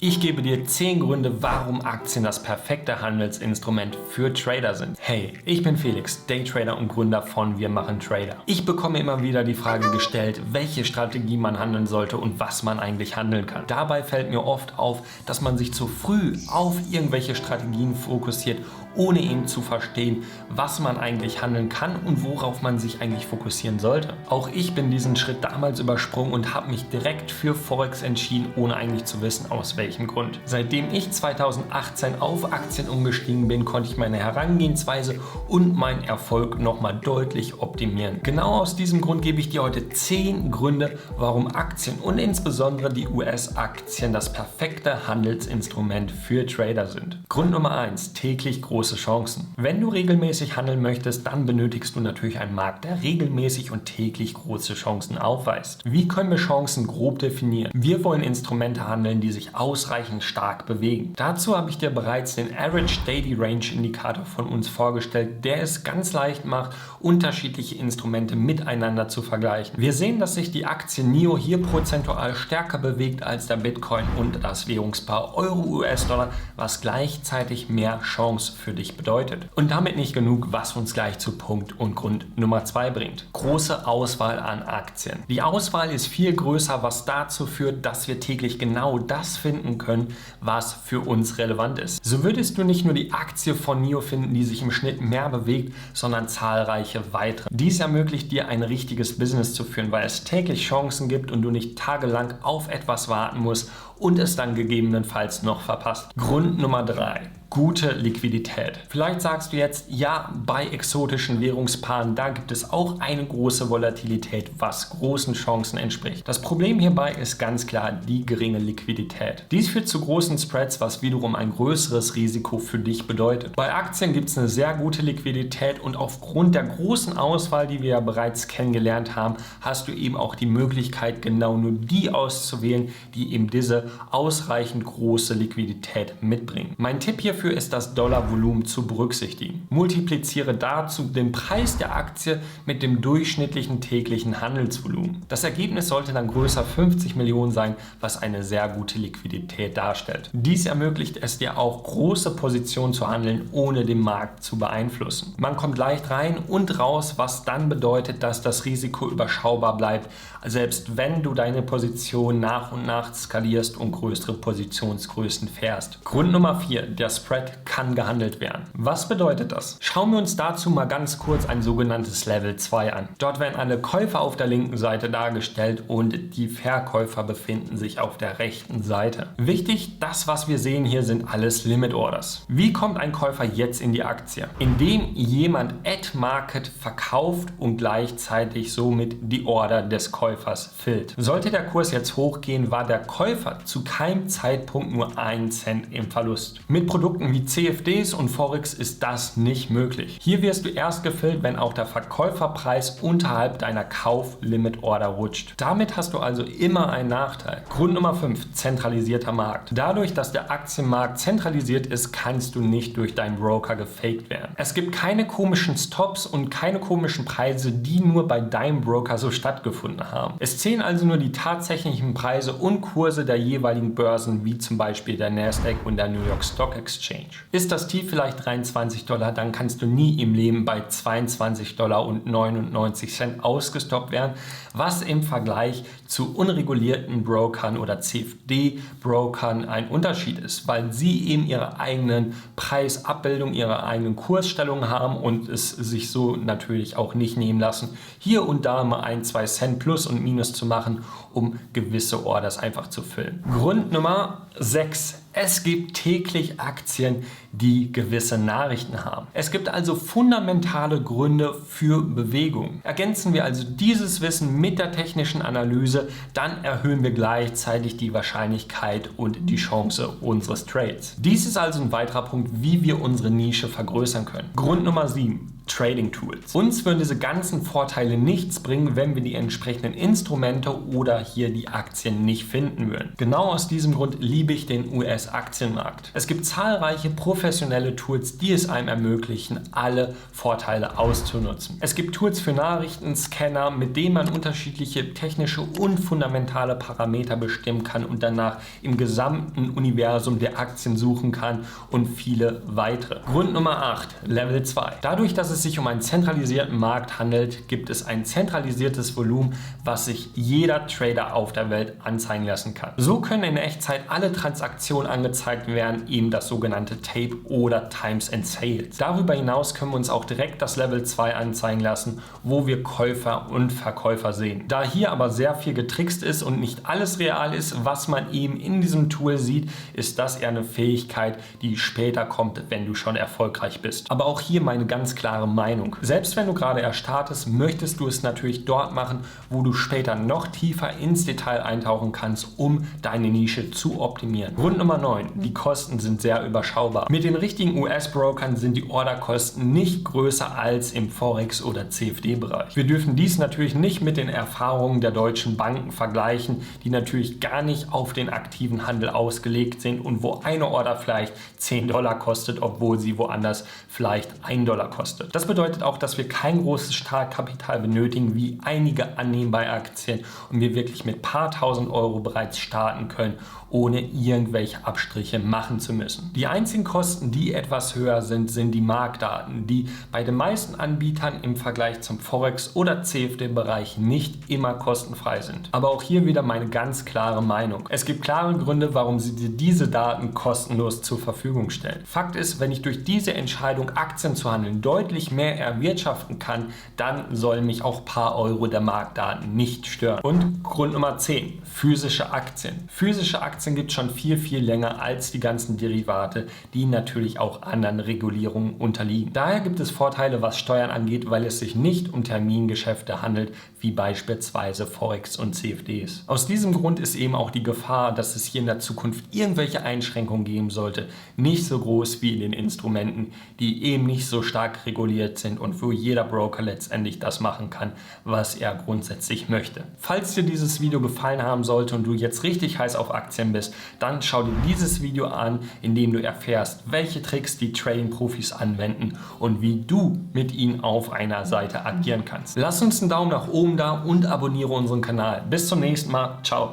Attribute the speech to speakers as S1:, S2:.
S1: Ich gebe dir 10 Gründe, warum Aktien das perfekte Handelsinstrument für Trader sind. Hey, ich bin Felix, Daytrader und Gründer von Wir machen Trader. Ich bekomme immer wieder die Frage gestellt, welche Strategie man handeln sollte und was man eigentlich handeln kann. Dabei fällt mir oft auf, dass man sich zu früh auf irgendwelche Strategien fokussiert, ohne eben zu verstehen, was man eigentlich handeln kann und worauf man sich eigentlich fokussieren sollte. Auch ich bin diesen Schritt damals übersprungen und habe mich direkt für Forex entschieden, ohne eigentlich zu wissen, aus welchem Grund. Seitdem ich 2018 auf Aktien umgestiegen bin, konnte ich meine Herangehensweise und meinen Erfolg nochmal deutlich optimieren. Genau aus diesem Grund gebe ich dir heute 10 Gründe, warum Aktien und insbesondere die US-Aktien das perfekte Handelsinstrument für Trader sind. Grund Nummer 1: täglich große Chancen. Wenn du regelmäßig handeln möchtest, dann benötigst du natürlich einen Markt, der regelmäßig und täglich große Chancen aufweist. Wie können wir Chancen grob definieren? Wir wollen Instrumente handeln, die sich ausreichend stark bewegen. Dazu habe ich dir bereits den Average Daily Range Indikator von uns vorgestellt, der es ganz leicht macht, unterschiedliche Instrumente miteinander zu vergleichen. Wir sehen, dass sich die Aktie NIO hier prozentual stärker bewegt als der Bitcoin und das Währungspaar Euro-US-Dollar, was gleichzeitig mehr Chance für dich bedeutet. Und damit nicht genug, was uns gleich zu Punkt und Grund Nummer 2 bringt. Große Auswahl an Aktien. Die Auswahl ist viel größer, was dazu führt, dass wir täglich genau das finden können, was für uns relevant ist. So würdest du nicht nur die Aktie von NIO finden, die sich im Schnitt mehr bewegt, sondern zahlreiche weitere. Dies ermöglicht dir ein richtiges Business zu führen, weil es täglich Chancen gibt und du nicht tagelang auf etwas warten musst und es dann gegebenenfalls noch verpasst. Grund Nummer 3: gute Liquidität. Vielleicht sagst du jetzt, ja, bei exotischen Währungspaaren, da gibt es auch eine große Volatilität, was großen Chancen entspricht. Das Problem hierbei ist ganz klar die geringe Liquidität. Dies führt zu großen Spreads, was wiederum ein größeres Risiko für dich bedeutet. Bei Aktien gibt es eine sehr gute Liquidität und aufgrund der großen Auswahl, die wir ja bereits kennengelernt haben, hast du eben auch die Möglichkeit, genau nur die auszuwählen, die eben diese ausreichend große Liquidität mitbringen. Mein Tipp hierfür ist, das Dollarvolumen zu berücksichtigen. Multipliziere dazu den Preis der Aktie mit dem durchschnittlichen täglichen Handelsvolumen. Das Ergebnis sollte dann größer 50 Millionen sein, was eine sehr gute Liquidität darstellt. Dies ermöglicht es dir auch, große Positionen zu handeln, ohne den Markt zu beeinflussen. Man kommt leicht rein und raus, was dann bedeutet, dass das Risiko überschaubar bleibt, selbst wenn du deine Position nach und nach skalierst und größere Positionsgrößen fährst. Grund Nummer 4: der Spread kann gehandelt werden. Was bedeutet das? Schauen wir uns dazu mal ganz kurz ein sogenanntes Level 2 an. Dort werden alle Käufer auf der linken Seite dargestellt und die Verkäufer befinden sich auf der rechten Seite. Wichtig, das was wir sehen hier sind alles Limit Orders. Wie kommt ein Käufer jetzt in die Aktie? Indem jemand at Market verkauft und gleichzeitig somit die Order des Käufers füllt. Sollte der Kurs jetzt hochgehen, war der Käufer zu keinem Zeitpunkt nur 1 Cent im Verlust. Mit Produkten wie CFDs und Forex ist das nicht möglich. Hier wirst du erst gefüllt, wenn auch der Verkäuferpreis unterhalb deiner Kauf-Limit-Order rutscht. Damit hast du also immer einen Nachteil. Grund Nummer 5: zentralisierter Markt. Dadurch, dass der Aktienmarkt zentralisiert ist, kannst du nicht durch deinen Broker gefaked werden. Es gibt keine komischen Stops und keine komischen Preise, die nur bei deinem Broker so stattgefunden haben. Es zählen also nur die tatsächlichen Preise und Kurse der jeweiligen Börsen, wie zum Beispiel der Nasdaq und der New York Stock Exchange. Ist das Tief vielleicht $23, dann kannst du nie im Leben bei $22,99 ausgestoppt werden, was im Vergleich zu unregulierten Brokern oder CFD-Brokern ein Unterschied ist, weil sie eben ihre eigenen Preisabbildungen, ihre eigenen Kursstellungen haben und es sich so natürlich auch nicht nehmen lassen, hier und da mal 1-2 Cent plus und minus zu machen, um gewisse Orders einfach zu füllen. Grund Nummer 6: es gibt täglich Aktien, die gewisse Nachrichten haben. Es gibt also fundamentale Gründe für Bewegung. Ergänzen wir also dieses Wissen mit der technischen Analyse, dann erhöhen wir gleichzeitig die Wahrscheinlichkeit und die Chance unseres Trades. Dies ist also ein weiterer Punkt, wie wir unsere Nische vergrößern können. Grund Nummer 7: Trading Tools. Uns würden diese ganzen Vorteile nichts bringen, wenn wir die entsprechenden Instrumente oder hier die Aktien nicht finden würden. Genau aus diesem Grund liebe ich den US-Aktienmarkt. Es gibt zahlreiche professionelle Tools, die es einem ermöglichen, alle Vorteile auszunutzen. Es gibt Tools für Nachrichten, Scanner, mit denen man unterschiedliche technische und fundamentale Parameter bestimmen kann und danach im gesamten Universum der Aktien suchen kann und viele weitere. Grund Nummer 8, Level 2. Dadurch, dass es sich um einen zentralisierten Markt handelt, gibt es ein zentralisiertes Volumen, was sich jeder Trader auf der Welt anzeigen lassen kann. So können in Echtzeit alle Transaktionen angezeigt werden, eben das sogenannte Tape oder Times and Sales. Darüber hinaus können wir uns auch direkt das Level 2 anzeigen lassen, wo wir Käufer und Verkäufer sehen. Da hier aber sehr viel getrickst ist und nicht alles real ist, was man eben in diesem Tool sieht, ist das eher eine Fähigkeit, die später kommt, wenn du schon erfolgreich bist. Aber auch hier meine ganz klare Meinung. Selbst wenn du gerade erst startest, möchtest du es natürlich dort machen, wo du später noch tiefer ins Detail eintauchen kannst, um deine Nische zu optimieren. Grund Nummer 9. Die Kosten sind sehr überschaubar. Mit den richtigen US-Brokern sind die Orderkosten nicht größer als im Forex- oder CFD-Bereich. Wir dürfen dies natürlich nicht mit den Erfahrungen der deutschen Banken vergleichen, die natürlich gar nicht auf den aktiven Handel ausgelegt sind und wo eine Order vielleicht $10 kostet, obwohl sie woanders vielleicht $1 kostet. Das bedeutet auch, dass wir kein großes Startkapital benötigen wie einige annehmen bei Aktien und wir wirklich mit paar tausend Euro bereits starten können, ohne irgendwelche Abstriche machen zu müssen. Die einzigen Kosten, die etwas höher sind, sind die Marktdaten, die bei den meisten Anbietern im Vergleich zum Forex- oder CFD-Bereich nicht immer kostenfrei sind. Aber auch hier wieder meine ganz klare Meinung. Es gibt klare Gründe, warum sie dir diese Daten kostenlos zur Verfügung stellen. Fakt ist, wenn ich durch diese Entscheidung, Aktien zu handeln, deutlich mehr erwirtschaften kann, dann sollen mich auch ein paar Euro der Marktdaten nicht stören. Und Grund Nummer 10, physische Aktien. Physische Aktien gibt es schon viel, viel länger als die ganzen Derivate, die natürlich auch anderen Regulierungen unterliegen. Daher gibt es Vorteile, was Steuern angeht, weil es sich nicht um Termingeschäfte handelt, wie beispielsweise Forex und CFDs. Aus diesem Grund ist eben auch die Gefahr, dass es hier in der Zukunft irgendwelche Einschränkungen geben sollte, nicht so groß wie in den Instrumenten, die eben nicht so stark reguliert sind und wo jeder Broker letztendlich das machen kann, was er grundsätzlich möchte. Falls dir dieses Video gefallen haben sollte und du jetzt richtig heiß auf Aktien bist, dann schau dir dieses Video an, in dem du erfährst, welche Tricks die Trading-Profis anwenden und wie du mit ihnen auf einer Seite agieren kannst. Lass uns einen Daumen nach oben da und abonniere unseren Kanal. Bis zum nächsten Mal. Ciao.